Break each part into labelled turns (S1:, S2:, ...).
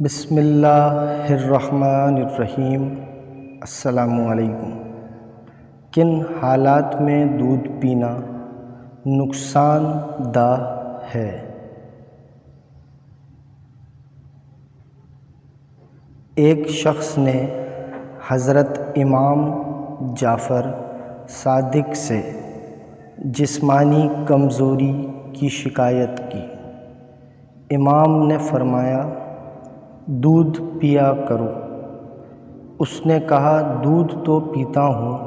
S1: بسم اللہ الرحمن الرحیم۔ السلام علیکم۔ کن حالات میں دودھ پینا نقصان دہ ہے؟ ایک شخص نے حضرت امام جعفر صادق سے جسمانی کمزوری کی شکایت کی۔ امام نے فرمایا، دودھ پیا کرو۔ اس نے کہا، دودھ تو پیتا ہوں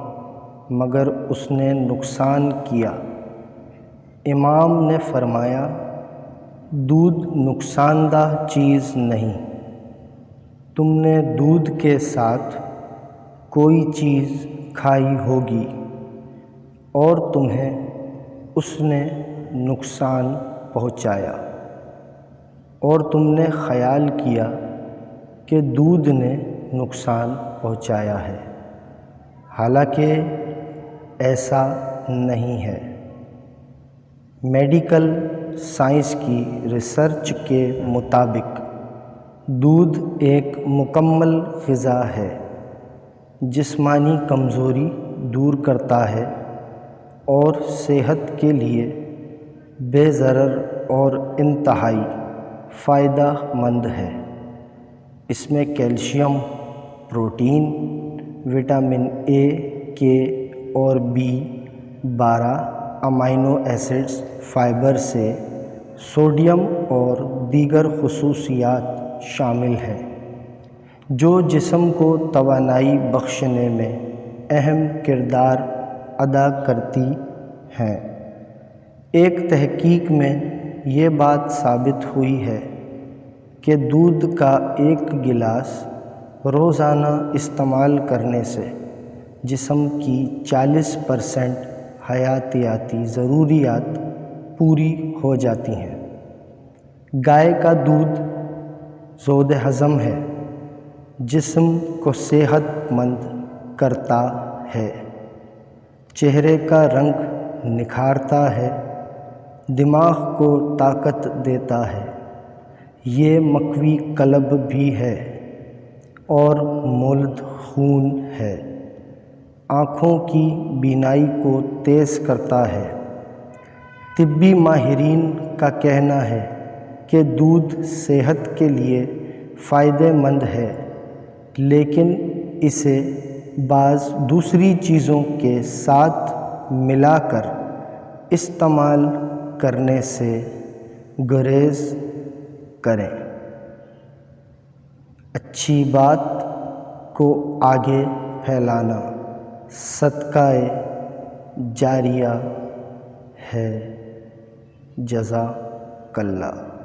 S1: مگر اس نے نقصان کیا۔ امام نے فرمایا، دودھ نقصان دہ چیز نہیں، تم نے دودھ کے ساتھ کوئی چیز کھائی ہوگی اور تمہیں اس نے نقصان پہنچایا، اور تم نے خیال کیا کہ دودھ نے نقصان پہنچایا ہے، حالانکہ ایسا نہیں ہے۔ میڈیکل سائنس کی ریسرچ کے مطابق دودھ ایک مکمل غذا ہے، جسمانی کمزوری دور کرتا ہے اور صحت کے لیے بے ضرر اور انتہائی فائدہ مند ہے۔ اس میں کیلشیم، پروٹین، وٹامن اے، کے اور B12 امینو ایسڈز، فائبر سے سوڈیم اور دیگر خصوصیات شامل ہیں جو جسم کو توانائی بخشنے میں اہم کردار ادا کرتی ہیں۔ ایک تحقیق میں یہ بات ثابت ہوئی ہے کہ دودھ کا ایک گلاس روزانہ استعمال کرنے سے جسم کی 40% حیاتیاتی ضروریات پوری ہو جاتی ہیں۔ گائے کا دودھ ذود ہضم ہے، جسم کو صحت مند کرتا ہے، چہرے کا رنگ نکھارتا ہے، دماغ کو طاقت دیتا ہے، یہ مقوی قلب بھی ہے اور مولد خون ہے، آنکھوں کی بینائی کو تیز کرتا ہے۔ طبی ماہرین کا کہنا ہے کہ دودھ صحت کے لیے فائدہ مند ہے، لیکن اسے بعض دوسری چیزوں کے ساتھ ملا کر استعمال کرنے سے گریز کریں۔ اچھی بات کو آگے پھیلانا صدقہ جاریہ ہے۔ جزاک اللہ۔